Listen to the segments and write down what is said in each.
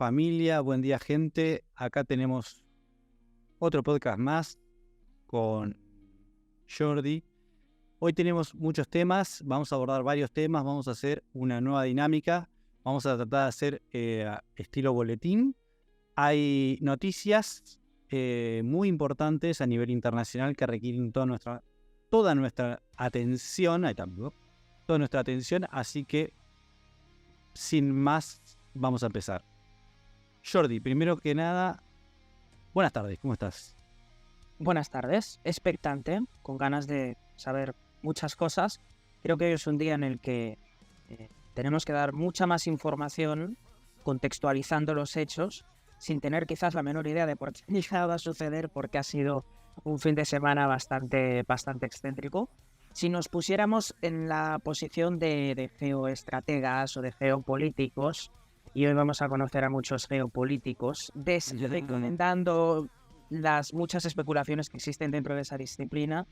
familia, buen día gente. Acá tenemos otro podcast más con Jordi. Hoy tenemos muchos temas, vamos a abordar varios temas, vamos a hacer una nueva dinámica, vamos a tratar de hacer estilo boletín. Hay noticias muy importantes a nivel internacional que requieren toda nuestra atención, así que sin más vamos a empezar. Jordi, primero que nada, buenas tardes, ¿cómo estás? Buenas tardes, expectante, con ganas de saber muchas cosas. Creo que hoy es un día en el que tenemos que dar mucha más información, contextualizando los hechos, sin tener quizás la menor idea de por qué va a suceder, porque ha sido un fin de semana bastante excéntrico. Si nos pusiéramos en la posición de geoestrategas o de geopolíticos, y hoy vamos a conocer a muchos geopolíticos, dando las muchas especulaciones que existen dentro de esa disciplina,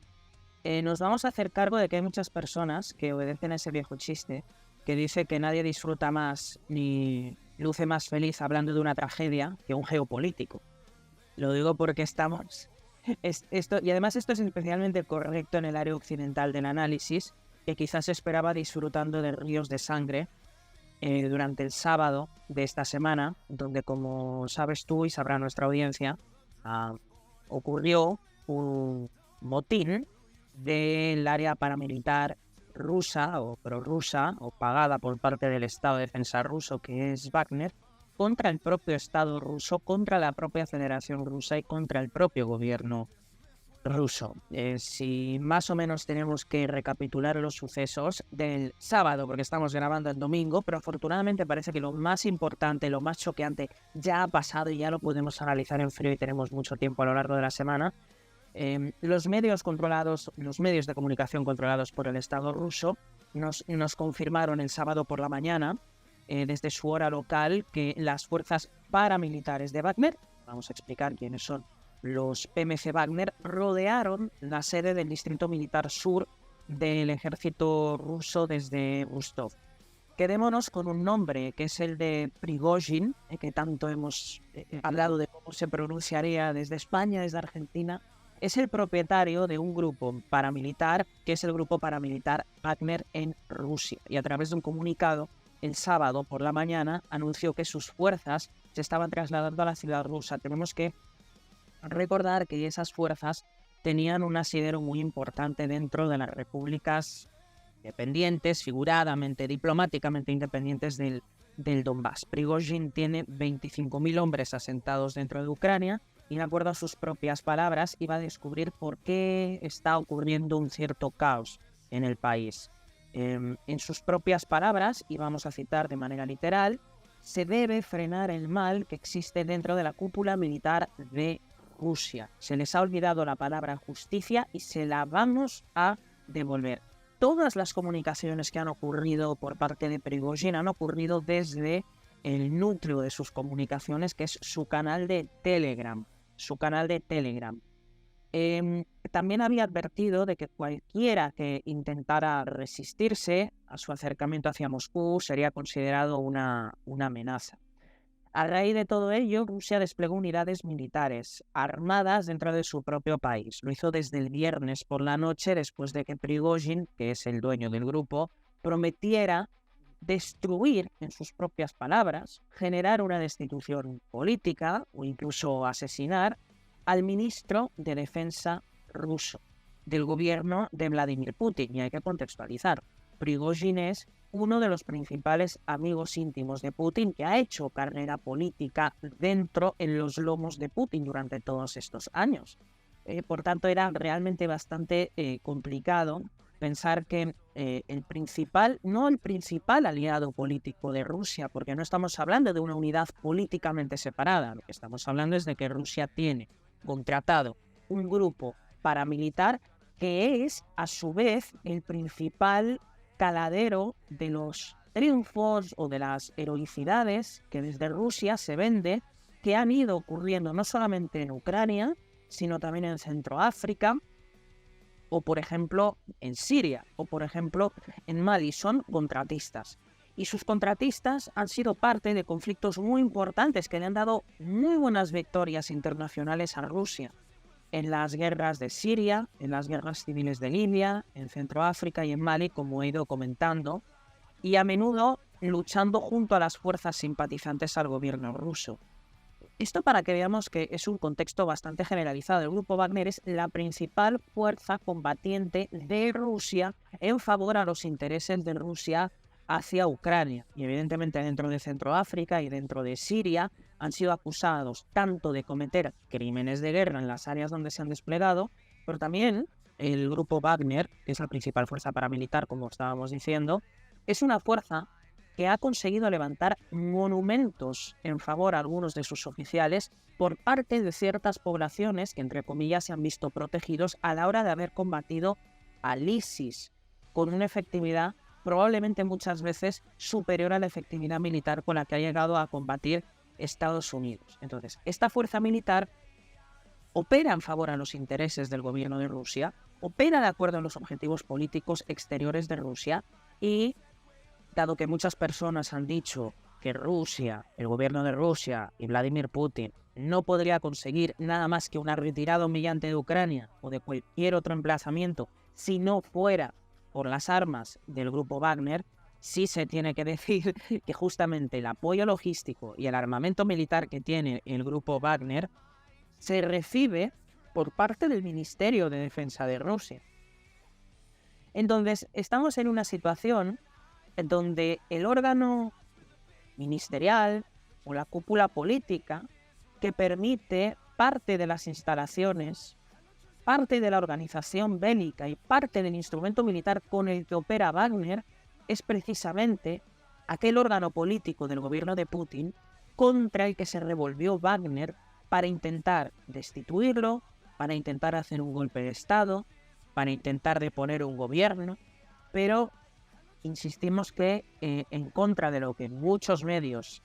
nos vamos a hacer cargo de que hay muchas personas que obedecen a ese viejo chiste que dice que nadie disfruta más ni luce más feliz hablando de una tragedia que un geopolítico. Lo digo porque y además esto es especialmente correcto en el área occidental del análisis, que quizás esperaba disfrutando de ríos de sangre durante el sábado de esta semana, donde, como sabes tú y sabrá nuestra audiencia, ocurrió un motín del área paramilitar rusa o prorrusa o pagada por parte del Estado de Defensa ruso, que es Wagner, contra el propio Estado ruso, contra la propia Federación Rusa y contra el propio gobierno ruso. Si más o menos tenemos que recapitular los sucesos del sábado, porque estamos grabando el domingo, pero afortunadamente parece que lo más importante, lo más choqueante ya ha pasado y ya lo podemos analizar en frío y tenemos mucho tiempo a lo largo de la semana. Los medios de comunicación controlados por el Estado ruso nos confirmaron el sábado por la mañana, desde su hora local, que las fuerzas paramilitares de Wagner, vamos a explicar quiénes son los PMC Wagner, rodearon la sede del Distrito Militar Sur del ejército ruso desde Rostov. Quedémonos con un nombre, que es el de Prigozhin, que tanto hemos hablado de cómo se pronunciaría desde España, desde Argentina. Es el propietario de un grupo paramilitar, que es el grupo paramilitar Wagner en Rusia. Y a través de un comunicado, el sábado por la mañana, anunció que sus fuerzas se estaban trasladando a la ciudad rusa. Tenemos que recordar que esas fuerzas tenían un asidero muy importante dentro de las repúblicas independientes, figuradamente, diplomáticamente independientes del Donbass. Prigozhin tiene 25.000 hombres asentados dentro de Ucrania y, de acuerdo a sus propias palabras, iba a descubrir por qué está ocurriendo un cierto caos en el país. En sus propias palabras, y vamos a citar de manera literal, se debe frenar el mal que existe dentro de la cúpula militar de Rusia. Se les ha olvidado la palabra justicia y se la vamos a devolver. Todas las comunicaciones que han ocurrido por parte de Prigozhin han ocurrido desde el núcleo de sus comunicaciones, que es su canal de Telegram. También había advertido de que cualquiera que intentara resistirse a su acercamiento hacia Moscú sería considerado una amenaza. A raíz de todo ello, Rusia desplegó unidades militares armadas dentro de su propio país. Lo hizo desde el viernes por la noche, después de que Prigozhin, que es el dueño del grupo, prometiera destruir, en sus propias palabras, generar una destitución política o incluso asesinar al ministro de Defensa ruso del gobierno de Vladimir Putin. Y hay que contextualizar. Prigozhin es uno de los principales amigos íntimos de Putin, que ha hecho carrera política en los lomos de Putin durante todos estos años. Por tanto, era realmente bastante complicado pensar que no el principal aliado político de Rusia, porque no estamos hablando de una unidad políticamente separada, lo que estamos hablando es de que Rusia tiene contratado un grupo paramilitar que es, a su vez, el principal caladero de los triunfos o de las heroicidades que desde Rusia se vende, que han ido ocurriendo no solamente en Ucrania, sino también en Centroáfrica, o por ejemplo en Siria, o por ejemplo en Mali. Son contratistas. y sus contratistas han sido parte de conflictos muy importantes que le han dado muy buenas victorias internacionales a Rusia. En las guerras de Siria, en las guerras civiles de Libia, en Centroáfrica y en Mali, como he ido comentando, y a menudo luchando junto a las fuerzas simpatizantes al gobierno ruso. Esto para que veamos que es un contexto bastante generalizado. El grupo Wagner es la principal fuerza combatiente de Rusia en favor a los intereses de Rusia hacia Ucrania. Y evidentemente dentro de Centroáfrica y dentro de Siria han sido acusados tanto de cometer crímenes de guerra en las áreas donde se han desplegado, pero también el grupo Wagner, que es la principal fuerza paramilitar, como estábamos diciendo, es una fuerza que ha conseguido levantar monumentos en favor a algunos de sus oficiales por parte de ciertas poblaciones que, entre comillas, se han visto protegidos a la hora de haber combatido al ISIS, con una efectividad probablemente muchas veces superior a la efectividad militar con la que ha llegado a combatir Estados Unidos. Entonces, esta fuerza militar opera en favor a los intereses del gobierno de Rusia, opera de acuerdo a los objetivos políticos exteriores de Rusia y, dado que muchas personas han dicho que Rusia, el gobierno de Rusia y Vladimir Putin no podría conseguir nada más que una retirada humillante de Ucrania o de cualquier otro emplazamiento si no fuera por las armas del grupo Wagner, sí se tiene que decir que justamente el apoyo logístico y el armamento militar que tiene el grupo Wagner se recibe por parte del Ministerio de Defensa de Rusia. Entonces, estamos en una situación en donde el órgano ministerial o la cúpula política que permite parte de las instalaciones, parte de la organización bélica y parte del instrumento militar con el que opera Wagner es precisamente aquel órgano político del gobierno de Putin contra el que se revolvió Wagner para intentar destituirlo, para intentar hacer un golpe de Estado, para intentar deponer un gobierno, pero insistimos que en contra de lo que muchos medios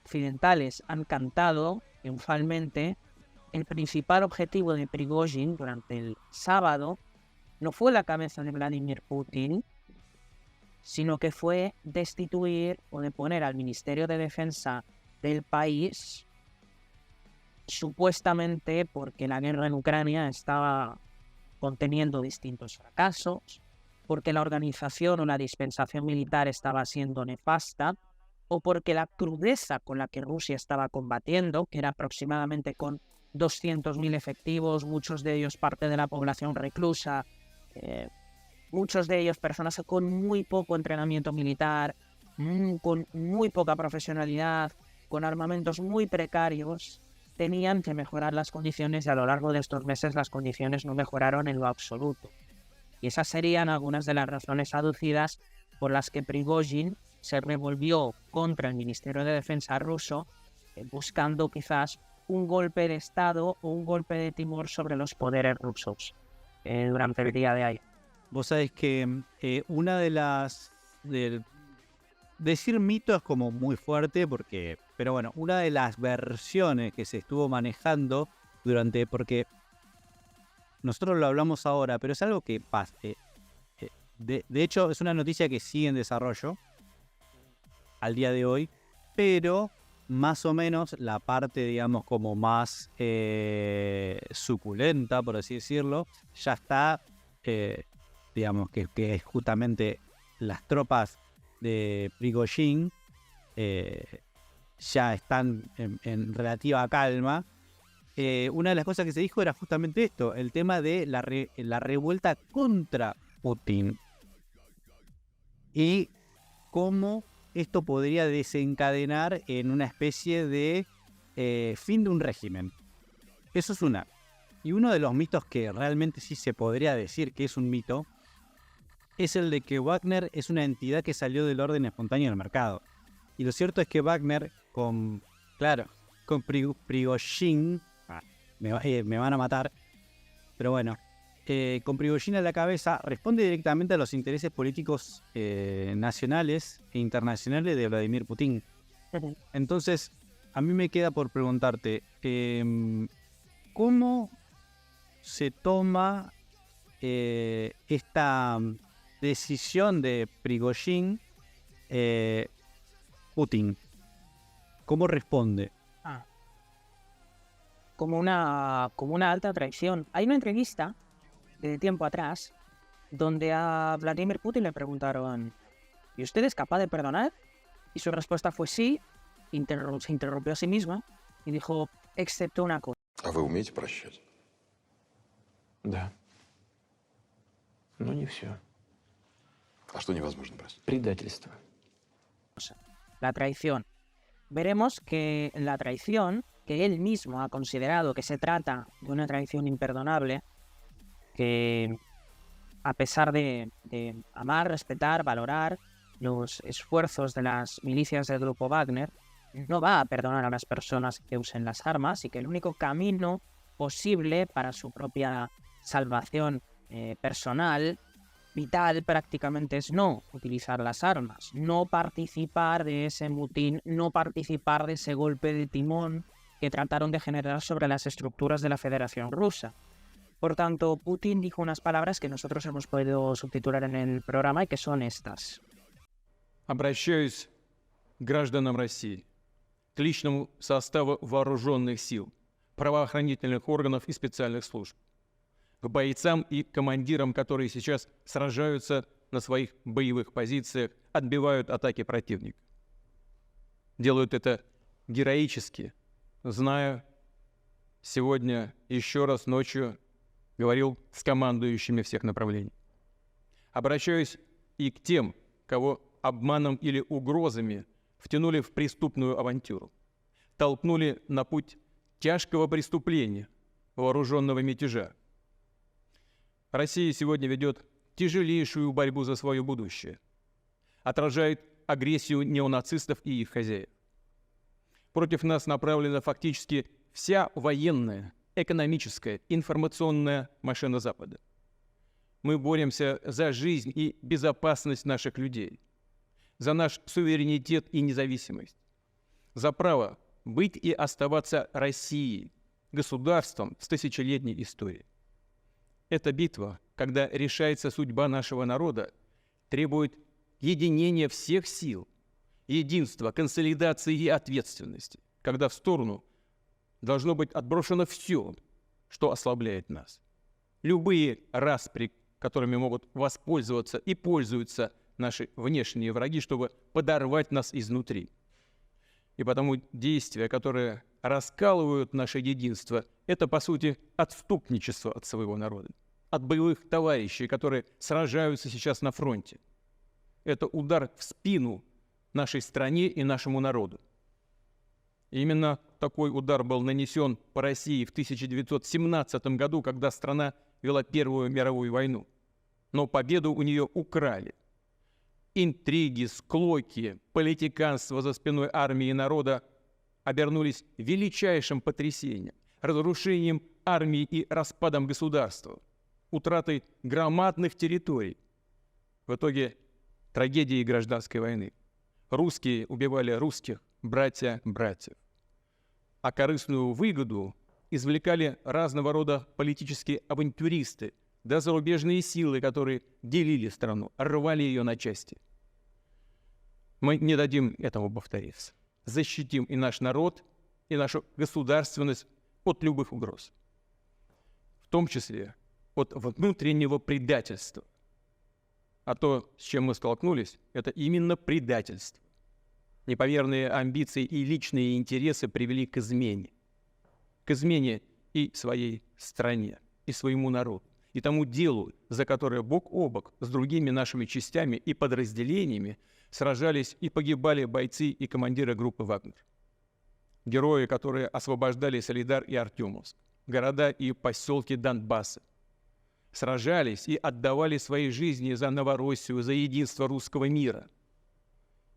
occidentales han cantado triunfalmente, el principal objetivo de Prigozhin durante el sábado no fue la cabeza de Vladimir Putin, sino que fue destituir o deponer al Ministerio de Defensa del país, supuestamente porque la guerra en Ucrania estaba conteniendo distintos fracasos, porque la organización o la dispensación militar estaba siendo nefasta, o porque la crudeza con la que Rusia estaba combatiendo, que era aproximadamente con 200.000 efectivos, muchos de ellos parte de la población reclusa, muchos de ellos personas con muy poco entrenamiento militar, con muy poca profesionalidad, con armamentos muy precarios, tenían que mejorar las condiciones y a lo largo de estos meses las condiciones no mejoraron en lo absoluto. Y esas serían algunas de las razones aducidas por las que Prigozhin se revolvió contra el Ministerio de Defensa ruso, buscando quizás un golpe de Estado o un golpe de timor sobre los poderes rusos durante el día de ayer. Vos sabés que una de las... decir mito es como muy fuerte, pero bueno, una de las versiones que se estuvo manejando porque nosotros lo hablamos ahora, pero es algo que pasa. De hecho, es una noticia que sigue en desarrollo al día de hoy, pero más o menos la parte, digamos, como más suculenta, por así decirlo, ya está, digamos, que es justamente las tropas de Prigozhin ya están en relativa calma. Una de las cosas que se dijo era justamente esto, el tema de la revuelta contra Putin y cómo esto podría desencadenar en una especie de fin de un régimen. Eso es una. Y uno de los mitos que realmente sí se podría decir que es un mito es el de que Wagner es una entidad que salió del orden espontáneo del mercado. Y lo cierto es que Wagner con Prigozhin, me van a matar, pero bueno, con Prigozhin a la cabeza, responde directamente a los intereses políticos nacionales e internacionales de Vladimir Putin. Entonces, a mí me queda por preguntarte, ¿cómo se toma esta decisión de Prigozhin Putin, ¿cómo responde? Como una alta traición. Hay una entrevista de tiempo atrás donde a Vladimir Putin le preguntaron: ¿y usted es capaz de perdonar? Y su respuesta fue sí. Se interrumpió a sí misma y dijo: excepto una cosa. А вы умеете прощать? Да. Но не все. А что невозможно простить? Предательство. La traición. Veremos que la traición, que él mismo ha considerado que se trata de una traición imperdonable, que a pesar de amar, respetar, valorar los esfuerzos de las milicias del grupo Wagner, no va a perdonar a las personas que usen las armas, y que el único camino posible para su propia salvación personal, vital prácticamente, es no utilizar las armas, no participar de ese mutín, no participar de ese golpe de timón que trataron de generar sobre las estructuras de la Federación Rusa. Por tanto, Putin dijo unas palabras que nosotros hemos podido subtitular en el programa y que son estas. Обращаюсь к гражданам России, к личному составу вооруженных сил, правоохранительных органов и специальных служб, к бойцам и командирам, которые сейчас сражаются на своих боевых позициях, отбивают атаки противника. Делают это героически, зная, сегодня еще раз ночью говорил с командующими всех направлений. Обращаюсь и к тем, кого обманом или угрозами втянули в преступную авантюру, толкнули на путь тяжкого преступления, вооруженного мятежа. Россия сегодня ведет тяжелейшую борьбу за свое будущее, отражает агрессию неонацистов и их хозяев. Против нас направлена фактически вся военная, экономическая, информационная машина Запада. Мы боремся за жизнь и безопасность наших людей, за наш суверенитет и независимость, за право быть и оставаться Россией, государством с тысячелетней историей. Эта битва, когда решается судьба нашего народа, требует единения всех сил, единства, консолидации и ответственности, когда в сторону должно быть отброшено все, что ослабляет нас. Любые распри, которыми могут воспользоваться и пользуются наши внешние враги, чтобы подорвать нас изнутри. И потому действия, которые раскалывают наше единство, это, по сути, отступничество от своего народа, от боевых товарищей, которые сражаются сейчас на фронте. Это удар в спину нашей стране и нашему народу. И именно такой удар был нанесен по России в 1917 году, когда страна вела Первую мировую войну. Но победу у нее украли. Интриги, склоки, политиканство за спиной армии и народа обернулись величайшим потрясением, разрушением армии и распадом государства, утратой громадных территорий. В итоге трагедии гражданской войны. Русские убивали русских, братья братьев. А корыстную выгоду извлекали разного рода политические авантюристы, да зарубежные силы, которые делили страну, рвали ее на части. Мы не дадим этому повториться. Защитим и наш народ, и нашу государственность от любых угроз. В том числе от внутреннего предательства. А то, с чем мы столкнулись, это именно предательство. Неповерные амбиции и личные интересы привели к измене. К измене и своей стране, и своему народу, и тому делу, за которое бок о бок с другими нашими частями и подразделениями сражались и погибали бойцы и командиры группы «Вагнер». Герои, которые освобождали Солидар и Артемовск, города и поселки Донбасса, сражались и отдавали свои жизни за Новороссию, за единство русского мира.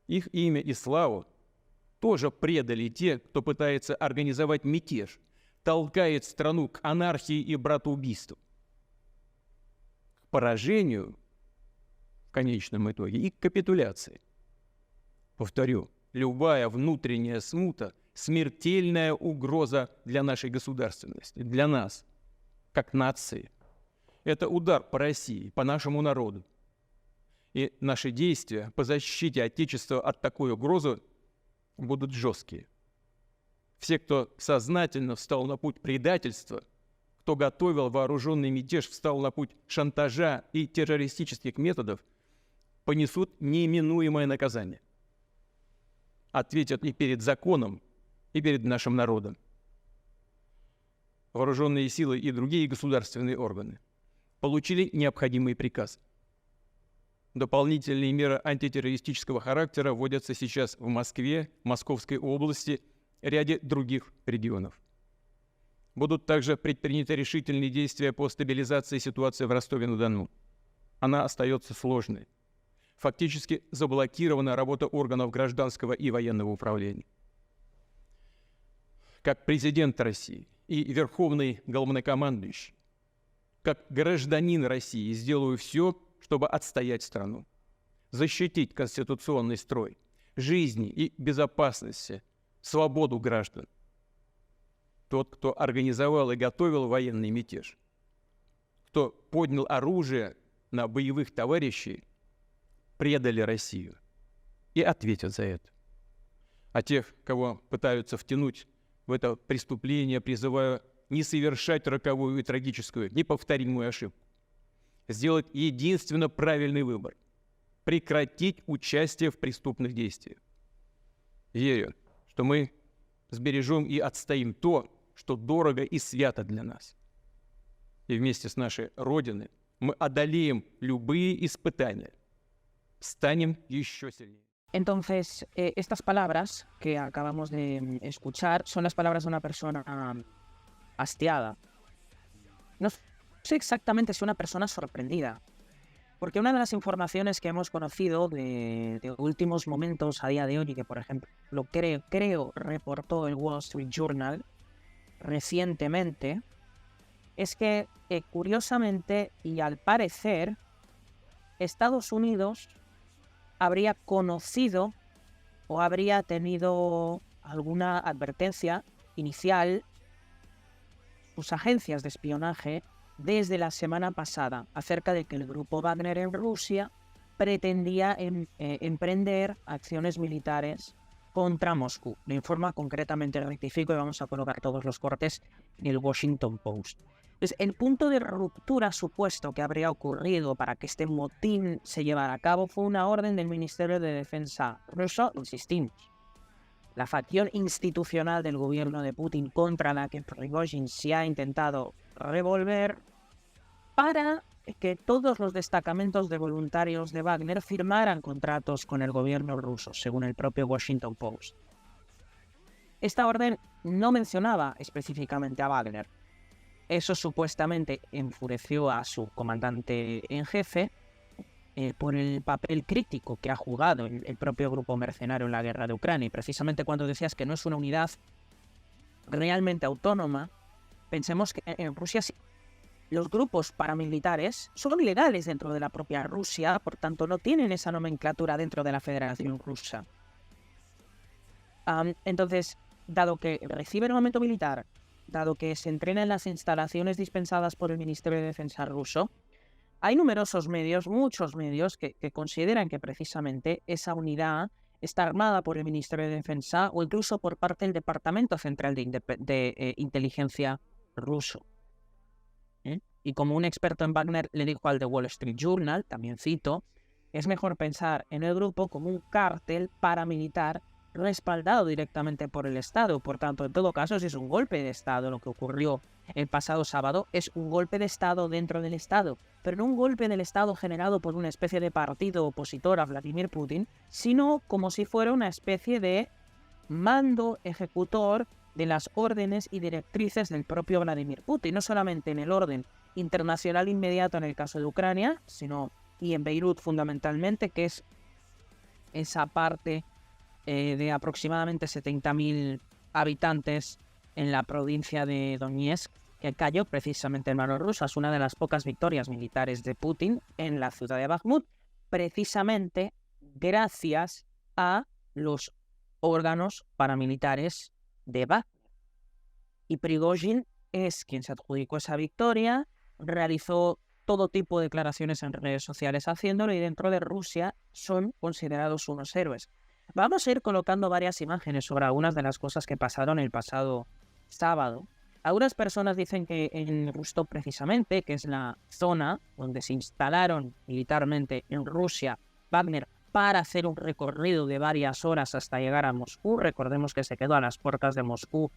Их имя и славу тоже предали те, кто пытается организовать мятеж, толкает страну к анархии и братоубийству, к поражению в конечном итоге и к капитуляции. Повторю, любая внутренняя смута – смертельная угроза для нашей государственности, для нас, как нации. Это удар по России, по нашему народу. И наши действия по защите Отечества от такой угрозы будут жесткие. Все, кто сознательно встал на путь предательства, кто готовил вооруженный мятеж, встал на путь шантажа и террористических методов, понесут неминуемое наказание. Ответят и перед законом, и перед нашим народом. Вооруженные силы и другие государственные органы получили необходимый приказ. Дополнительные меры антитеррористического характера вводятся сейчас в Москве, Московской области, ряде других регионов. Будут также предприняты решительные действия по стабилизации ситуации в Ростове-на-Дону. Она остается сложной. Фактически заблокирована работа органов гражданского и военного управления. Как президент России и верховный главнокомандующий, как гражданин России сделаю все, чтобы отстоять страну, защитить конституционный строй, жизни и безопасности, свободу граждан. Тот, кто организовал и готовил военный мятеж, кто поднял оружие на боевых товарищей, предали Россию и ответят за это. А тех, кого пытаются втянуть в это преступление, призываю не совершать роковую и трагическую, неповторимую ошибку. Сделать единственно правильный выбор – прекратить участие в преступных действиях. Верю, что мы сбережем и отстоим то, что дорого и свято для нас. И вместе с нашей Родиной мы одолеем любые испытания, станем еще сильнее. Entonces, estas palabras que acabamos de escuchar son las palabras de una persona hastiada. No sé exactamente si una persona sorprendida, porque una de las informaciones que hemos conocido de últimos momentos a día de hoy, y que por ejemplo creo reportó el Wall Street Journal recientemente, es que curiosamente y al parecer Estados Unidos habría conocido o habría tenido alguna advertencia inicial sus agencias de espionaje desde la semana pasada acerca de que el grupo Wagner en Rusia pretendía emprender acciones militares contra Moscú. Le informa concretamente, rectifico, y vamos a colocar todos los cortes en el Washington Post. Entonces, el punto de ruptura supuesto que habría ocurrido para que este motín se llevara a cabo fue una orden del Ministerio de Defensa ruso, insistimos. La facción institucional del gobierno de Putin contra la que Prigozhin se ha intentado revolver para que todos los destacamentos de voluntarios de Wagner firmaran contratos con el gobierno ruso, según el propio Washington Post. Esta orden no mencionaba específicamente a Wagner. Eso supuestamente enfureció a su comandante en jefe por el papel crítico que ha jugado el propio grupo mercenario en la guerra de Ucrania. Y precisamente cuando decías que no es una unidad realmente autónoma, pensemos que en Rusia los grupos paramilitares son ilegales dentro de la propia Rusia, por tanto no tienen esa nomenclatura dentro de la Federación Rusa. Entonces, dado que reciben armamento militar, dado que se entrena en las instalaciones dispensadas por el Ministerio de Defensa ruso, hay numerosos medios, muchos medios, que consideran que precisamente esa unidad está armada por el Ministerio de Defensa o incluso por parte del Departamento Central de Inteligencia ruso. Y como un experto en Wagner le dijo al The Wall Street Journal, también cito, es mejor pensar en el grupo como un cártel paramilitar respaldado directamente por el Estado. Por tanto, en todo caso, si es un golpe de Estado lo que ocurrió el pasado sábado, es un golpe de Estado dentro del Estado, pero no un golpe del Estado generado por una especie de partido opositor a Vladimir Putin, sino como si fuera una especie de mando ejecutor de las órdenes y directrices del propio Vladimir Putin, no solamente en el orden internacional inmediato en el caso de Ucrania, sino y en Beirut fundamentalmente, que es esa parte de aproximadamente 70.000 habitantes en la provincia de Donetsk, que cayó precisamente en manos rusas, una de las pocas victorias militares de Putin en la ciudad de Bakhmut, precisamente gracias a los órganos paramilitares de Wagner. Y Prigozhin es quien se adjudicó esa victoria, realizó todo tipo de declaraciones en redes sociales haciéndolo, y dentro de Rusia son considerados unos héroes. Vamos a ir colocando varias imágenes sobre algunas de las cosas que pasaron el pasado sábado. Algunas personas dicen que en Rostov precisamente, que es la zona donde se instalaron militarmente en Rusia Wagner para hacer un recorrido de varias horas hasta llegar a Moscú. Recordemos que se quedó a las puertas de Moscú,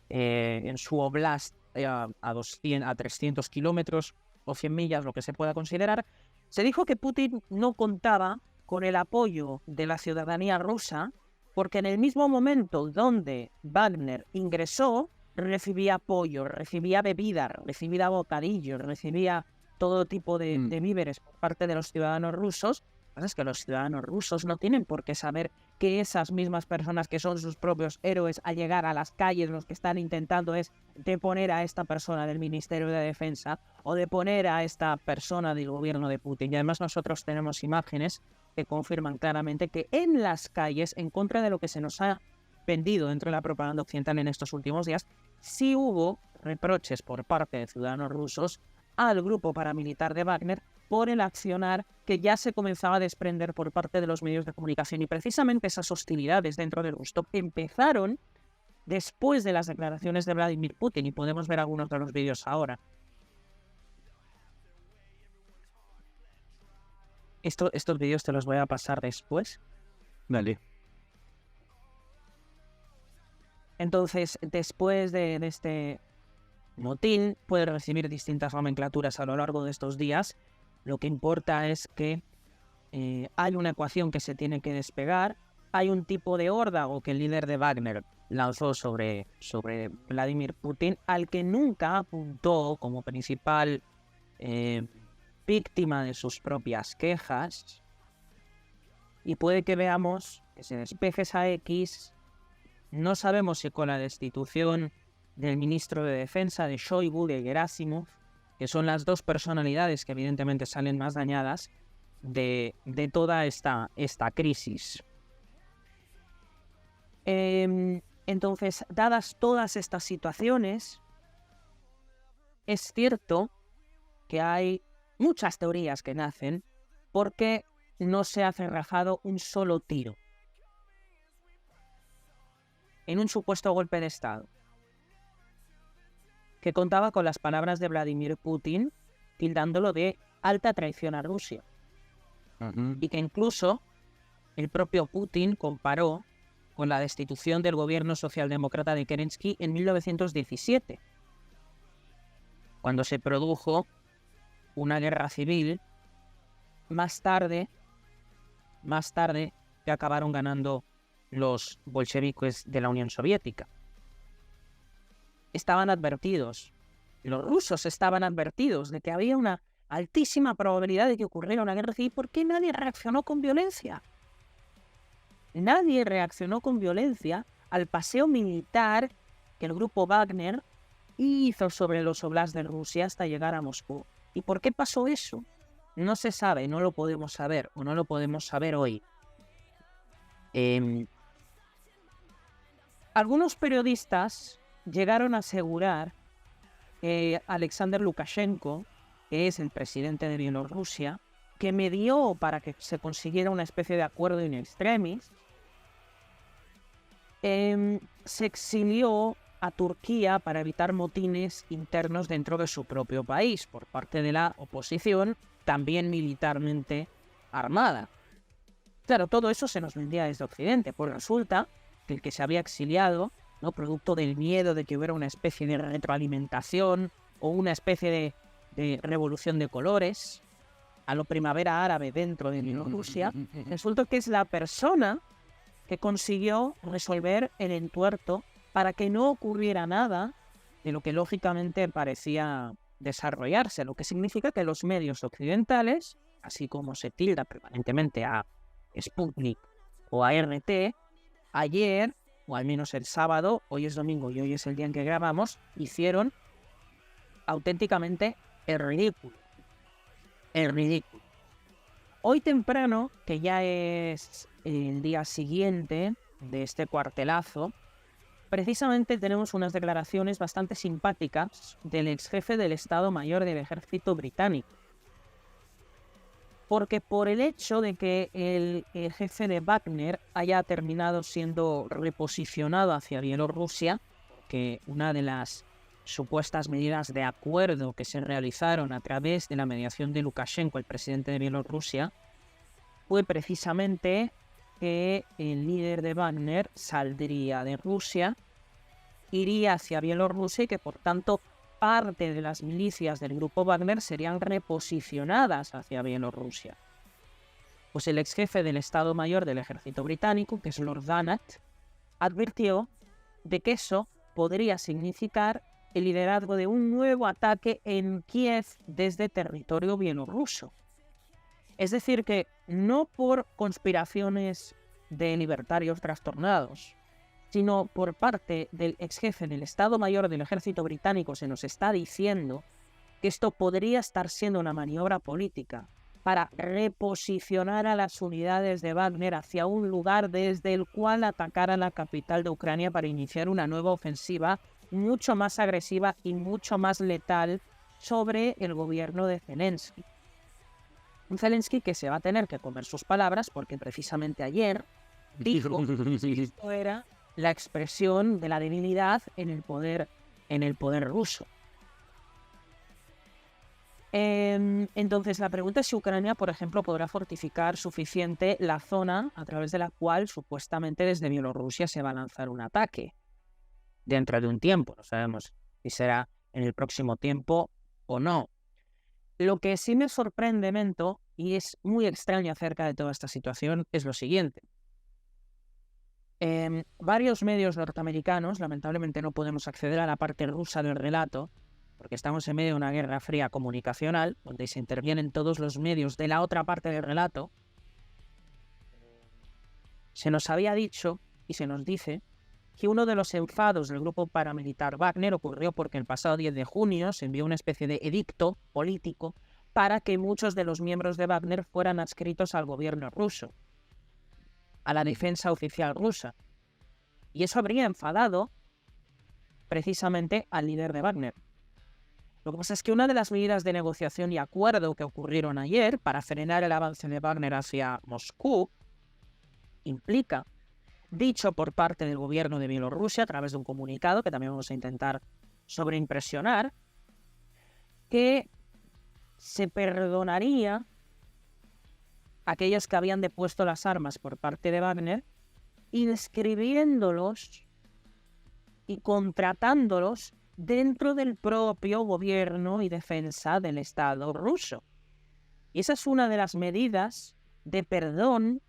en su oblast, a 300 kilómetros o 100 millas, lo que se pueda considerar. Se dijo que Putin no contaba con el apoyo de la ciudadanía rusa, porque en el mismo momento donde Wagner ingresó, recibía apoyo, recibía bebida, recibía bocadillos, recibía todo tipo de víveres por parte de los ciudadanos rusos. Lo que pasa es que los ciudadanos rusos no tienen por qué saber que esas mismas personas que son sus propios héroes al llegar a las calles, los que están intentando es deponer a esta persona del Ministerio de Defensa o deponer a esta persona del gobierno de Putin. Y además nosotros tenemos imágenes que confirman claramente que en las calles, en contra de lo que se nos ha vendido dentro de la propaganda occidental en estos últimos días, sí hubo reproches por parte de ciudadanos rusos al grupo paramilitar de Wagner por el accionar que ya se comenzaba a desprender por parte de los medios de comunicación. Y precisamente esas hostilidades dentro de Rostov empezaron después de las declaraciones de Vladimir Putin, y podemos ver algunos de los vídeos ahora. Estos vídeos te los voy a pasar después. Dale. Entonces, después de este motín, puede recibir distintas nomenclaturas a lo largo de estos días. Lo que importa es que hay una ecuación que se tiene que despegar. Hay un tipo de órdago que el líder de Wagner lanzó sobre Vladimir Putin, al que nunca apuntó como principal víctima de sus propias quejas. Y puede que veamos que se despeje esa X. No sabemos si con la destitución del ministro de Defensa, de Shoigu, de Gerasimov, que son las dos personalidades que evidentemente salen más dañadas de toda esta crisis. Entonces, dadas todas estas situaciones, es cierto que hay muchas teorías que nacen porque no se ha cerrajado un solo tiro en un supuesto golpe de Estado que contaba con las palabras de Vladimir Putin tildándolo de alta traición a Rusia. Y que incluso el propio Putin comparó con la destitución del gobierno socialdemócrata de Kerensky en 1917, cuando se produjo una guerra civil más tarde que acabaron ganando los bolcheviques de la Unión Soviética. Estaban advertidos, los rusos estaban advertidos de que había una altísima probabilidad de que ocurriera una guerra civil. ¿Por qué nadie reaccionó con violencia? Nadie reaccionó con violencia al paseo militar que el grupo Wagner hizo sobre los oblasts de Rusia hasta llegar a Moscú. ¿Y por qué pasó eso? No se sabe, no lo podemos saber, o no lo podemos saber hoy. Algunos periodistas llegaron a asegurar que Alexander Lukashenko, que es el presidente de Bielorrusia, que medió para que se consiguiera una especie de acuerdo in extremis, se exilió a Turquía para evitar motines internos dentro de su propio país por parte de la oposición, también militarmente armada. Claro, todo eso se nos vendía desde Occidente, pues resulta que el que se había exiliado, ¿no?, producto del miedo de que hubiera una especie de retroalimentación o una especie de revolución de colores a lo primavera árabe dentro de Bielorrusia, resulta que es la persona que consiguió resolver el entuerto para que no ocurriera nada de lo que lógicamente parecía desarrollarse, lo que significa que los medios occidentales, así como se tilda permanentemente a Sputnik o a RT, ayer, o al menos el sábado, hoy es domingo y hoy es el día en que grabamos, hicieron auténticamente el ridículo. El ridículo. Hoy temprano, que ya es el día siguiente de este cuartelazo, precisamente tenemos unas declaraciones bastante simpáticas del ex jefe del Estado Mayor del Ejército británico, porque por el hecho de que el jefe de Wagner haya terminado siendo reposicionado hacia Bielorrusia, que una de las supuestas medidas de acuerdo que se realizaron a través de la mediación de Lukashenko, el presidente de Bielorrusia, fue precisamente que el líder de Wagner saldría de Rusia, iría hacia Bielorrusia y que por tanto parte de las milicias del grupo Wagner serían reposicionadas hacia Bielorrusia. Pues el ex jefe del Estado Mayor del Ejército Británico, que es Lord Dannatt, advirtió de que eso podría significar el liderazgo de un nuevo ataque en Kiev desde territorio bielorruso. Es decir, que no por conspiraciones de libertarios trastornados, sino por parte del ex jefe del Estado Mayor del Ejército Británico se nos está diciendo que esto podría estar siendo una maniobra política para reposicionar a las unidades de Wagner hacia un lugar desde el cual atacar a la capital de Ucrania para iniciar una nueva ofensiva mucho más agresiva y mucho más letal sobre el gobierno de Zelensky. Un Zelensky que se va a tener que comer sus palabras porque precisamente ayer dijo que esto era la expresión de la debilidad en el poder ruso. Entonces la pregunta es si Ucrania, por ejemplo, podrá fortificar suficiente la zona a través de la cual supuestamente desde Bielorrusia se va a lanzar un ataque dentro de un tiempo. No sabemos si será en el próximo tiempo o no. Lo que sí me sorprende, Mento, y es muy extraño acerca de toda esta situación, es lo siguiente. Varios medios norteamericanos, lamentablemente no podemos acceder a la parte rusa del relato, porque estamos en medio de una guerra fría comunicacional, donde se intervienen todos los medios de la otra parte del relato. Se nos había dicho, y se nos dice, que uno de los enfados del grupo paramilitar Wagner ocurrió porque el pasado 10 de junio se envió una especie de edicto político para que muchos de los miembros de Wagner fueran adscritos al gobierno ruso, a la defensa oficial rusa. Y eso habría enfadado precisamente al líder de Wagner. Lo que pasa es que una de las medidas de negociación y acuerdo que ocurrieron ayer para frenar el avance de Wagner hacia Moscú implica, dicho por parte del gobierno de Bielorrusia a través de un comunicado que también vamos a intentar sobreimpresionar, que se perdonaría a aquellos que habían depuesto las armas por parte de Wagner, inscribiéndolos y contratándolos dentro del propio gobierno y defensa del Estado ruso. Y esa es una de las medidas de perdón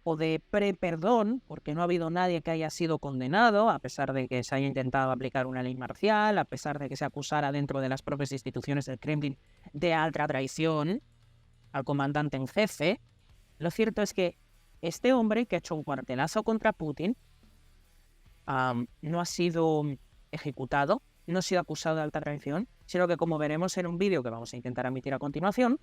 o de pre-perdón, porque no ha habido nadie que haya sido condenado, a pesar de que se haya intentado aplicar una ley marcial, a pesar de que se acusara dentro de las propias instituciones del Kremlin de alta traición al comandante en jefe. Lo cierto es que este hombre que ha hecho un cuartelazo contra Putin no ha sido ejecutado, no ha sido acusado de alta traición, sino que, como veremos en un vídeo que vamos a intentar emitir a continuación,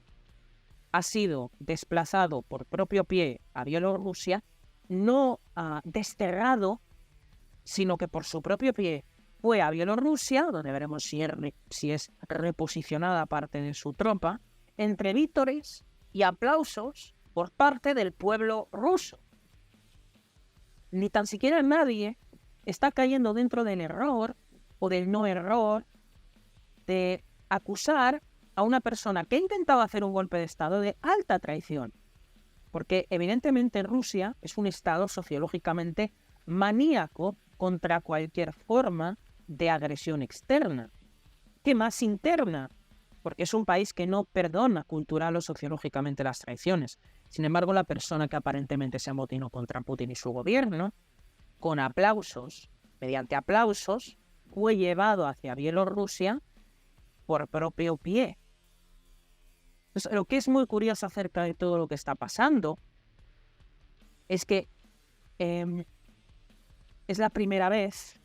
ha sido desplazado por propio pie a Bielorrusia, no desterrado, sino que por su propio pie fue a Bielorrusia, donde veremos si es reposicionada parte de su tropa, entre vítores y aplausos por parte del pueblo ruso. Ni tan siquiera nadie está cayendo dentro del error o del no error de acusar a una persona que ha intentado hacer un golpe de Estado de alta traición. Porque evidentemente Rusia es un Estado sociológicamente maníaco contra cualquier forma de agresión externa. ¿Qué más interna? Porque es un país que no perdona cultural o sociológicamente las traiciones. Sin embargo, la persona que aparentemente se amotinó contra Putin y su gobierno, con aplausos, mediante aplausos, fue llevado hacia Bielorrusia por propio pie. Entonces, lo que es muy curioso acerca de todo lo que está pasando es que es la primera vez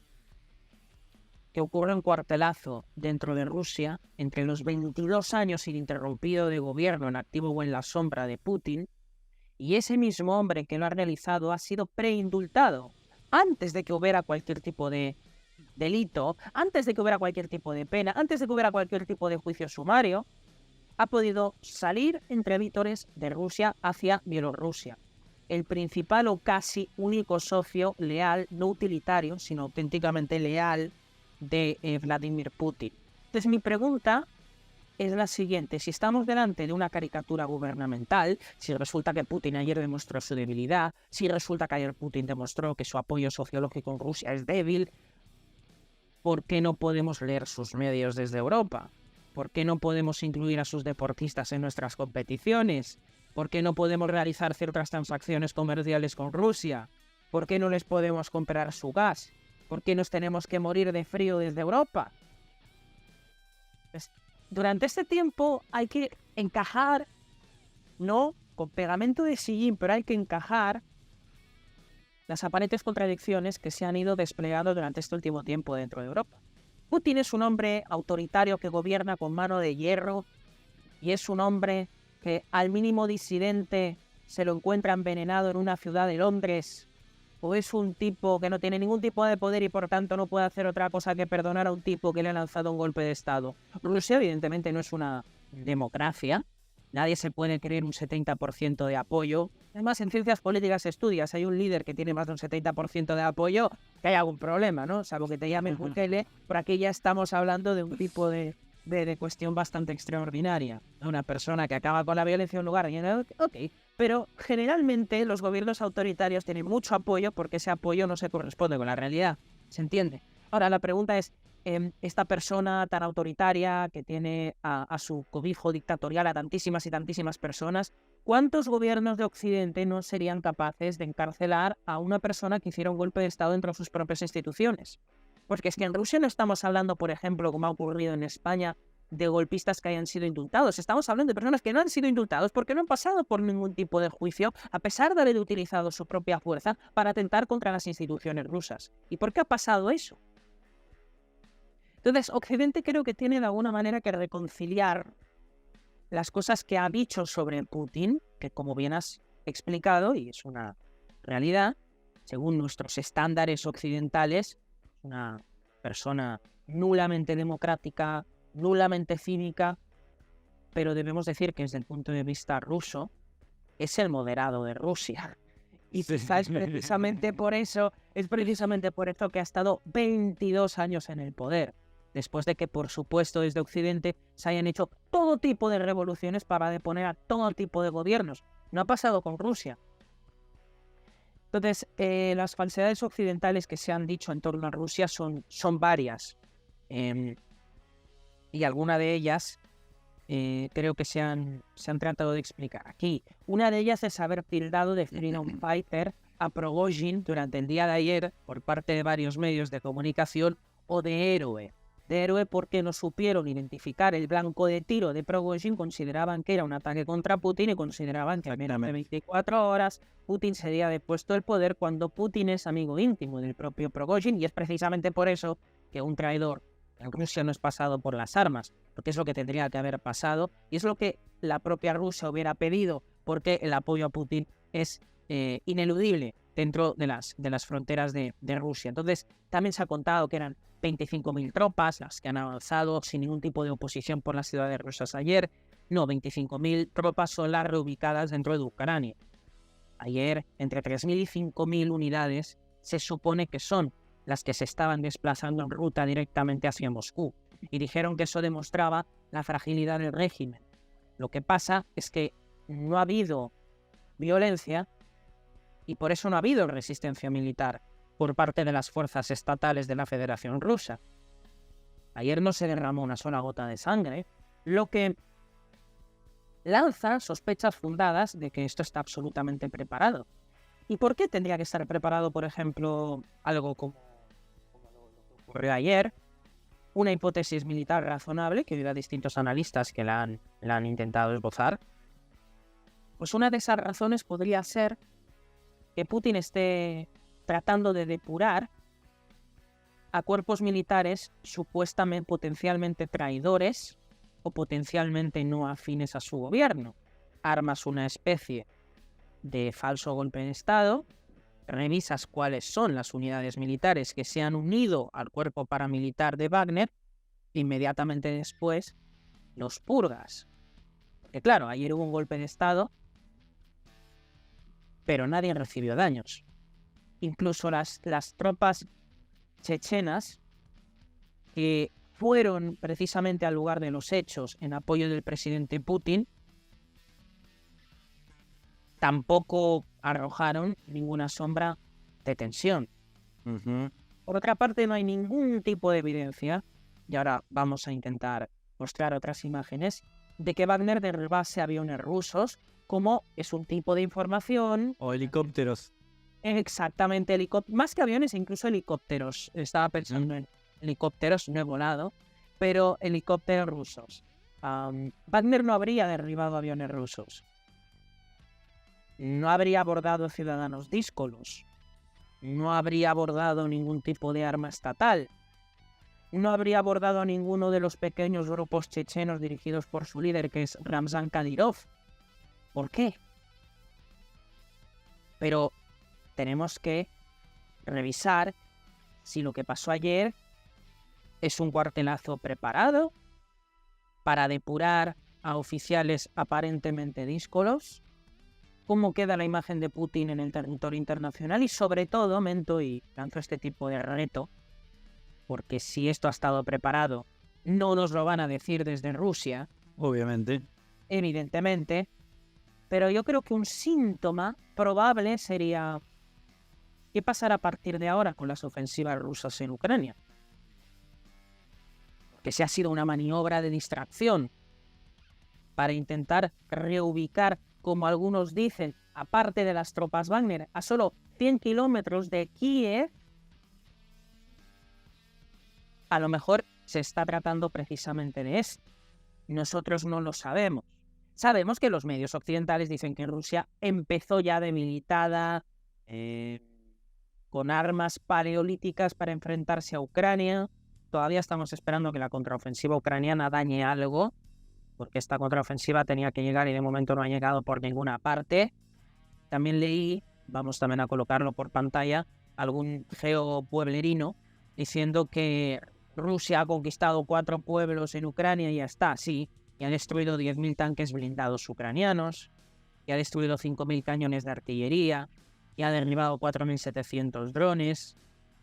que ocurre un cuartelazo dentro de Rusia entre los 22 años ininterrumpido de gobierno en activo o en la sombra de Putin, y ese mismo hombre que lo ha realizado ha sido preindultado antes de que hubiera cualquier tipo de delito, antes de que hubiera cualquier tipo de pena, antes de que hubiera cualquier tipo de juicio sumario. ha podido salir entre vítores de Rusia hacia Bielorrusia, el principal o casi único socio leal, no utilitario, sino auténticamente leal de Vladimir Putin. Entonces mi pregunta es la siguiente: si estamos delante de una caricatura gubernamental, si resulta que Putin ayer demostró su debilidad, si resulta que ayer Putin demostró que su apoyo sociológico en Rusia es débil, ¿por qué no podemos leer sus medios desde Europa? ¿Por qué no podemos incluir a sus deportistas en nuestras competiciones? ¿Por qué no podemos realizar ciertas transacciones comerciales con Rusia? ¿Por qué no les podemos comprar su gas? ¿Por qué nos tenemos que morir de frío desde Europa? Pues, durante este tiempo hay que encajar, no con pegamento de sillín, pero hay que encajar las aparentes contradicciones que se han ido desplegando durante este último tiempo dentro de Europa. Putin es un hombre autoritario que gobierna con mano de hierro y es un hombre que al mínimo disidente se lo encuentra envenenado en una ciudad de Londres, o es un tipo que no tiene ningún tipo de poder y por tanto no puede hacer otra cosa que perdonar a un tipo que le ha lanzado un golpe de Estado. Rusia evidentemente no es una democracia, nadie se puede creer un 70% de apoyo. Además, en ciencias políticas estudias, hay un líder que tiene más de un 70% de apoyo, que hay algún problema, ¿no? Salvo que te llamen Bukele, por aquí ya estamos hablando de un tipo de cuestión bastante extraordinaria. Una persona que acaba con la violencia en un lugar, ok, pero generalmente los gobiernos autoritarios tienen mucho apoyo porque ese apoyo no se corresponde con la realidad, ¿se entiende? Ahora, la pregunta es, esta persona tan autoritaria que tiene a su cobijo dictatorial a tantísimas y tantísimas personas, ¿cuántos gobiernos de Occidente no serían capaces de encarcelar a una persona que hiciera un golpe de Estado dentro de sus propias instituciones? Porque es que en Rusia no estamos hablando, por ejemplo, como ha ocurrido en España, de golpistas que hayan sido indultados. Estamos hablando de personas que no han sido indultados porque no han pasado por ningún tipo de juicio, a pesar de haber utilizado su propia fuerza para atentar contra las instituciones rusas. ¿Y por qué ha pasado eso? Entonces, Occidente creo que tiene de alguna manera que reconciliar las cosas que ha dicho sobre Putin, que como bien has explicado, y es una realidad, según nuestros estándares occidentales, una persona nulamente democrática, nulamente cívica, pero debemos decir que desde el punto de vista ruso es el moderado de Rusia. Y quizás precisamente por eso que ha estado 22 años en el poder, después de que, por supuesto, desde Occidente se hayan hecho todo tipo de revoluciones para deponer a todo tipo de gobiernos. No ha pasado con Rusia. Entonces, las falsedades occidentales que se han dicho en torno a Rusia son varias. Y alguna de ellas creo que se han tratado de explicar aquí. Una de ellas es haber tildado de freedom fighter a Prigozhin durante el día de ayer por parte de varios medios de comunicación, o de héroe. De héroe porque no supieron identificar el blanco de tiro de Prigozhin, consideraban que era un ataque contra Putin y consideraban que en menos de 24 horas Putin sería depuesto del poder, cuando Putin es amigo íntimo del propio Prigozhin, y es precisamente por eso que un traidor en Rusia no es pasado por las armas, porque es lo que tendría que haber pasado y es lo que la propia Rusia hubiera pedido, porque el apoyo a Putin es ineludible dentro de las fronteras de Rusia. Entonces, también se ha contado que eran 25.000 tropas las que han avanzado sin ningún tipo de oposición por las ciudades rusas ayer. No, 25.000 tropas son las reubicadas dentro de Ucrania. Ayer, entre 3.000 y 5.000 unidades se supone que son las que se estaban desplazando en ruta directamente hacia Moscú. Y dijeron que eso demostraba la fragilidad del régimen. Lo que pasa es que no ha habido violencia y por eso no ha habido resistencia militar por parte de las fuerzas estatales de la Federación Rusa. Ayer no se derramó una sola gota de sangre, lo que lanza sospechas fundadas de que esto está absolutamente preparado. ¿Y por qué tendría que estar preparado, por ejemplo, algo como lo que ocurrió ayer? Una hipótesis militar razonable, que hubiera distintos analistas que la han intentado esbozar. Pues una de esas razones podría ser que Putin esté tratando de depurar a cuerpos militares supuestamente potencialmente traidores o potencialmente no afines a su gobierno. Armas una especie de falso golpe de Estado, revisas cuáles son las unidades militares que se han unido al cuerpo paramilitar de Wagner, inmediatamente después los purgas. Porque claro, ayer hubo un golpe de Estado, pero nadie recibió daños. Incluso las tropas chechenas que fueron precisamente al lugar de los hechos en apoyo del presidente Putin, tampoco arrojaron ninguna sombra de tensión. Ujú. Por otra parte, no hay ningún tipo de evidencia, y ahora vamos a intentar mostrar otras imágenes, de que Wagner derribase aviones rusos, como es un tipo de información. O helicópteros. Exactamente, más que aviones, incluso helicópteros. Estaba pensando en helicópteros, no he volado, pero helicópteros rusos. Wagner no habría derribado aviones rusos. No habría abordado ciudadanos díscolos. No habría abordado ningún tipo de arma estatal. No habría abordado a ninguno de los pequeños grupos chechenos dirigidos por su líder, que es Ramzan Kadyrov. ¿Por qué? Pero tenemos que revisar si lo que pasó ayer es un cuartelazo preparado para depurar a oficiales aparentemente díscolos, cómo queda la imagen de Putin en el territorio internacional y sobre todo, Mento, y lanzo este tipo de reto, porque si esto ha estado preparado, no nos lo van a decir desde Rusia, Obviamente. evidentemente, pero yo creo que un síntoma probable sería qué pasará a partir de ahora con las ofensivas rusas en Ucrania. Que se ha sido una maniobra de distracción para intentar reubicar, como algunos dicen, aparte de las tropas Wagner, a solo 100 kilómetros de Kiev. A lo mejor se está tratando precisamente de esto. Nosotros no lo sabemos. Sabemos que los medios occidentales dicen que Rusia empezó ya debilitada, con armas paleolíticas para enfrentarse a Ucrania. Todavía estamos esperando que la contraofensiva ucraniana dañe algo, porque esta contraofensiva tenía que llegar y de momento no ha llegado por ninguna parte. También leí, vamos también a colocarlo por pantalla, algún geopueblerino diciendo que Rusia ha conquistado 4 pueblos en Ucrania y ya está, sí, y ha destruido 10.000 tanques blindados ucranianos, y ha destruido 5.000 cañones de artillería, y ha derribado 4.700 drones,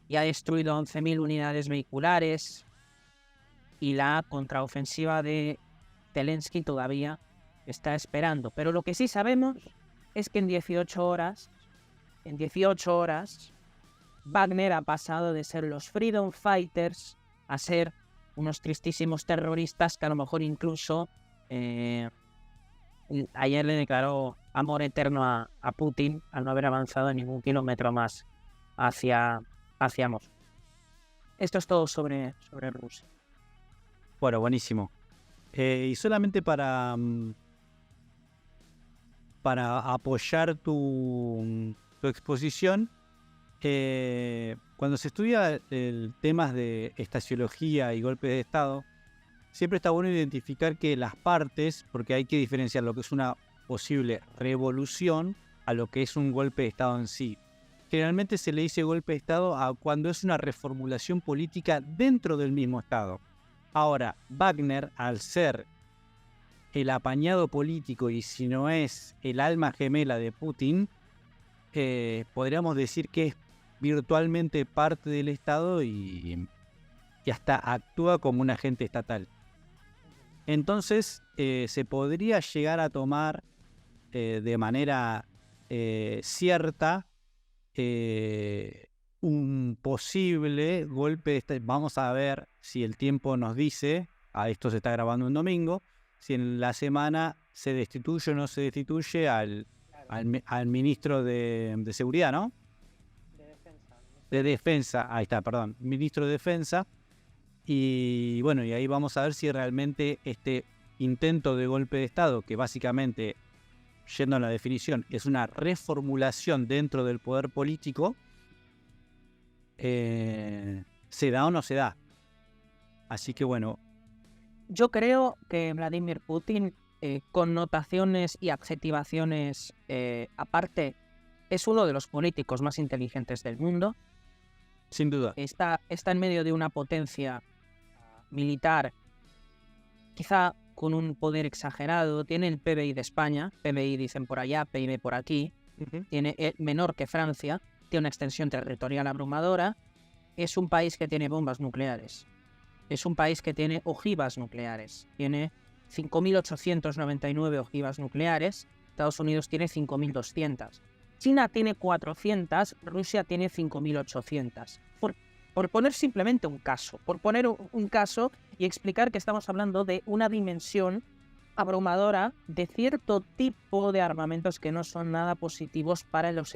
y ha destruido 11.000 unidades vehiculares, y la contraofensiva de Zelensky todavía está esperando. Pero lo que sí sabemos es que en 18 horas, Wagner ha pasado de ser los Freedom Fighters a ser unos tristísimos terroristas que a lo mejor incluso ayer le declaró amor eterno a Putin al no haber avanzado ningún kilómetro más hacia Moscú. Esto es todo sobre Rusia. Bueno, buenísimo. Y solamente para apoyar tu exposición, cuando se estudia el temas de estasiología y golpes de Estado, siempre está bueno identificar que las partes, porque hay que diferenciar lo que es una posible revolución a lo que es un golpe de Estado en sí. Generalmente se le dice golpe de Estado a cuando es una reformulación política dentro del mismo Estado. Ahora, Wagner, al ser el apañado político y si no es el alma gemela de Putin, podríamos decir que es virtualmente parte del Estado y hasta actúa como un agente estatal. Entonces, se podría llegar a tomar de manera cierta un posible golpe de Estado. Vamos a ver si el tiempo nos dice, esto se está grabando un domingo, si en la semana se destituye o no se destituye al ministro de Seguridad, ¿no? De Defensa, ahí está, perdón, ministro de Defensa. Y bueno, y ahí vamos a ver si realmente este intento de golpe de Estado, que básicamente, yendo a la definición, es una reformulación dentro del poder político, ¿se da o no se da? Así que bueno. Yo creo que Vladimir Putin, connotaciones y adjetivaciones aparte, es uno de los políticos más inteligentes del mundo. Sin duda. Está en medio de una potencia militar quizá con un poder exagerado, tiene el PBI de España, PBI dicen por allá, PIB por aquí, tiene menor que Francia, tiene una extensión territorial abrumadora, es un país que tiene bombas nucleares, es un país que tiene ojivas nucleares, tiene 5.899 ojivas nucleares, Estados Unidos tiene 5.200, China tiene 400, Rusia tiene 5.800. Por poner simplemente un caso, por poner un caso y explicar que estamos hablando de una dimensión abrumadora de cierto tipo de armamentos que no son nada positivos para los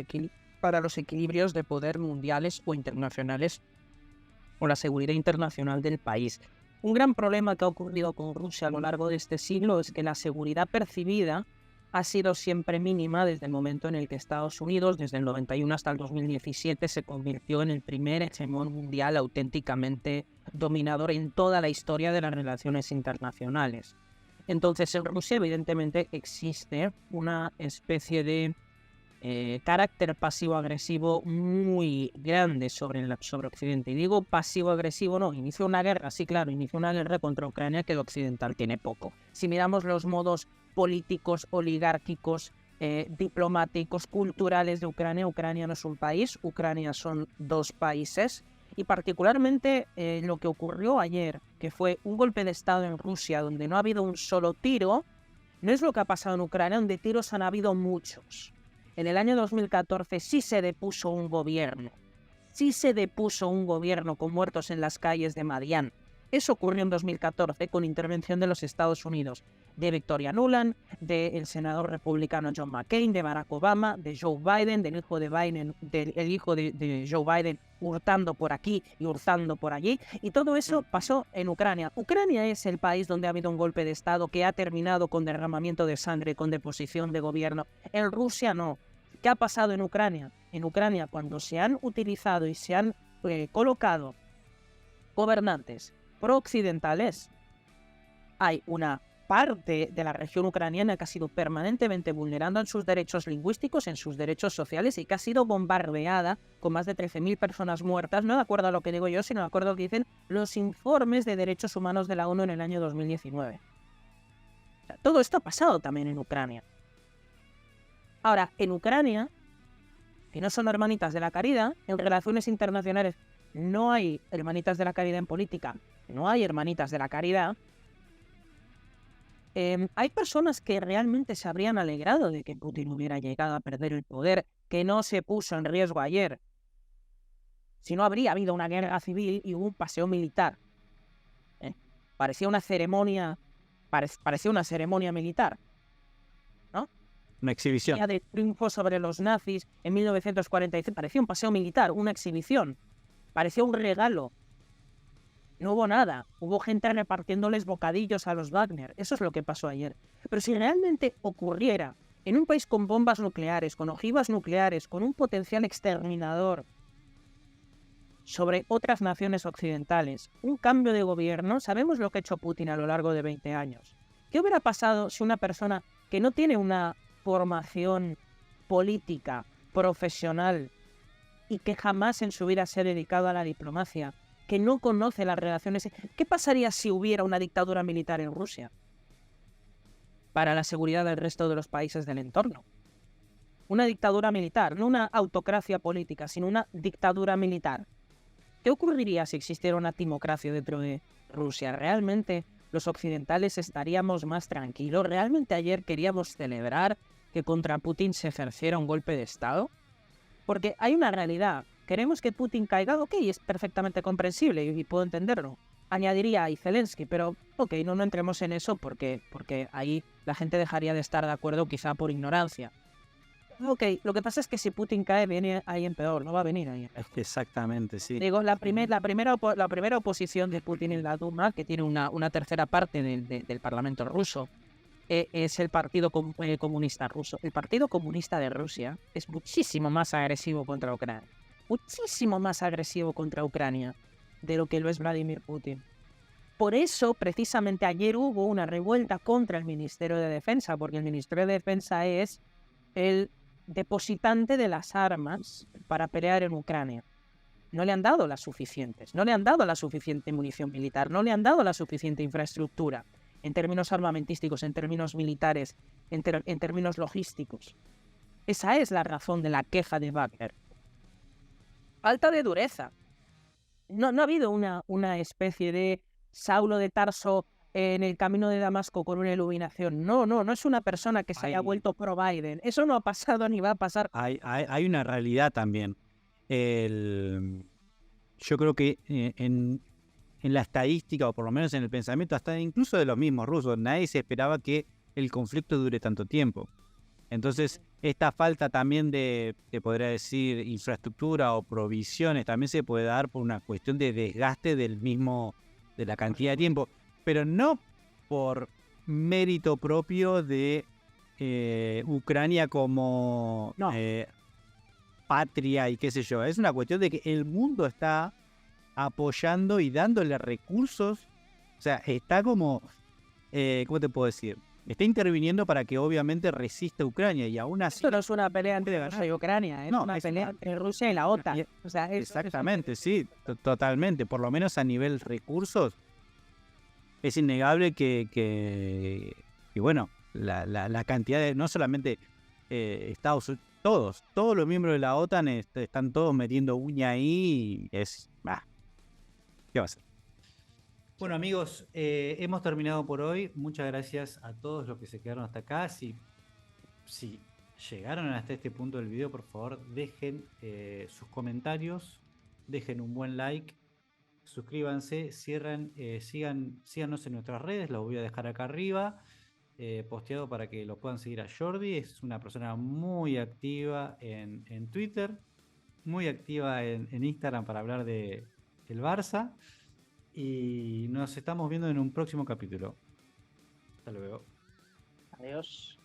equilibrios de poder mundiales o internacionales o la seguridad internacional del país. Un gran problema que ha ocurrido con Rusia a lo largo de este siglo es que la seguridad percibida ha sido siempre mínima desde el momento en el que Estados Unidos, desde el 91 hasta el 2017, se convirtió en el primer hegemón mundial auténticamente dominador en toda la historia de las relaciones internacionales. Entonces, en Rusia, evidentemente, existe una especie de carácter pasivo-agresivo muy grande sobre Occidente. Y digo pasivo-agresivo, no, inició una guerra, sí, claro, inició una guerra contra Ucrania que el occidental tiene poco. Si miramos los modos políticos, oligárquicos, diplomáticos, culturales de Ucrania, Ucrania no es un país, Ucrania son dos países. Y particularmente lo que ocurrió ayer, que fue un golpe de Estado en Rusia donde no ha habido un solo tiro, no es lo que ha pasado en Ucrania, donde tiros han habido muchos. En el año 2014 sí se depuso un gobierno. Sí se depuso un gobierno con muertos en las calles de Madián. Eso ocurrió en 2014 con intervención de los Estados Unidos, de Victoria Nuland, del senador republicano John McCain, de Barack Obama, de Joe Biden, del hijo de Joe Biden hurtando por aquí y hurtando por allí. Y todo eso pasó en Ucrania. Ucrania es el país donde ha habido un golpe de Estado que ha terminado con derramamiento de sangre, con deposición de gobierno. En Rusia no. ¿Qué ha pasado en Ucrania? En Ucrania, cuando se han utilizado y se han colocado gobernantes pro-occidentales, hay una parte de la región ucraniana que ha sido permanentemente vulnerando en sus derechos lingüísticos, en sus derechos sociales y que ha sido bombardeada con más de 13.000 personas muertas, no de acuerdo a lo que digo yo, sino de acuerdo a lo que dicen los informes de derechos humanos de la ONU en el año 2019. O sea, todo esto ha pasado también en Ucrania. Ahora, en Ucrania, que no son hermanitas de la caridad, en relaciones internacionales no hay hermanitas de la caridad, en política no hay hermanitas de la caridad, hay personas que realmente se habrían alegrado de que Putin hubiera llegado a perder el poder, que no se puso en riesgo ayer. Si no, habría habido una guerra civil y hubo un paseo militar. Parecía una ceremonia militar, ¿no? Una exhibición. De triunfo sobre los nazis en 1945. Parecía un paseo militar, una exhibición. Parecía un regalo. No hubo nada. Hubo gente repartiéndoles bocadillos a los Wagner. Eso es lo que pasó ayer. Pero si realmente ocurriera en un país con bombas nucleares, con ojivas nucleares, con un potencial exterminador sobre otras naciones occidentales, un cambio de gobierno, sabemos lo que ha hecho Putin a lo largo de 20 años. ¿Qué hubiera pasado si una persona que no tiene una formación política, profesional, y que jamás en su vida se ha dedicado a la diplomacia, que no conoce las relaciones... ¿Qué pasaría si hubiera una dictadura militar en Rusia? Para la seguridad del resto de los países del entorno. Una dictadura militar, no una autocracia política, sino una dictadura militar. ¿Qué ocurriría si existiera una timocracia dentro de Rusia? ¿Realmente los occidentales estaríamos más tranquilos? ¿Realmente ayer queríamos celebrar que contra Putin se ejerciera un golpe de Estado? Porque hay una realidad. Queremos que Putin caiga, ok, es perfectamente comprensible y puedo entenderlo. Añadiría a Zelensky, pero ok, no entremos en eso porque ahí la gente dejaría de estar de acuerdo quizá por ignorancia. Ok, lo que pasa es que si Putin cae, viene ahí en peor, no va a venir ahí en peor. Exactamente, sí. Digo, la primera oposición de Putin en la Duma, que tiene una tercera parte del Parlamento ruso, es el Partido Comunista Ruso. El Partido Comunista de Rusia es muchísimo más agresivo contra Ucrania. Muchísimo más agresivo contra Ucrania de lo que lo es Vladimir Putin. Por eso, precisamente ayer hubo una revuelta contra el Ministerio de Defensa, porque el Ministerio de Defensa es el depositante de las armas para pelear en Ucrania. No le han dado las suficientes, no le han dado la suficiente munición militar, no le han dado la suficiente infraestructura. en términos armamentísticos, en términos militares, en términos logísticos. Esa es la razón de la queja de Wagner. Falta de dureza. No ha habido una especie de Saulo de Tarso en el camino de Damasco con una iluminación. No es una persona que se haya vuelto pro-Biden. Eso no ha pasado ni va a pasar. Hay una realidad también. Yo creo que en la estadística, o por lo menos en el pensamiento, hasta incluso de los mismos rusos, nadie se esperaba que el conflicto dure tanto tiempo. Entonces, esta falta también de, te podría decir, infraestructura o provisiones, también se puede dar por una cuestión de desgaste de la cantidad de tiempo, pero no por mérito propio de Ucrania como No. patria y qué sé yo. Es una cuestión de que el mundo está apoyando y dándole recursos. O sea, está como, ¿cómo te puedo decir? Está interviniendo para que obviamente resista Ucrania, y aún así... Esto no es una pelea entre Rusia y Ucrania, es una pelea entre Rusia y la OTAN. O sea, exactamente, sí, totalmente. Por lo menos a nivel recursos, es innegable que bueno, la cantidad de... No solamente Estados Unidos, todos los miembros de la OTAN están todos metiendo uña ahí, y es... ¿qué va a ser? Bueno, amigos, hemos terminado por hoy. Muchas gracias a todos los que se quedaron hasta acá. Si llegaron hasta este punto del video, por favor, dejen sus comentarios, dejen un buen like, suscríbanse, síganos en nuestras redes, los voy a dejar acá arriba, posteado para que lo puedan seguir a Jordi. Es una persona muy activa en Twitter, muy activa en Instagram para hablar del Barça. Y nos estamos viendo en un próximo capítulo. Hasta luego. Adiós.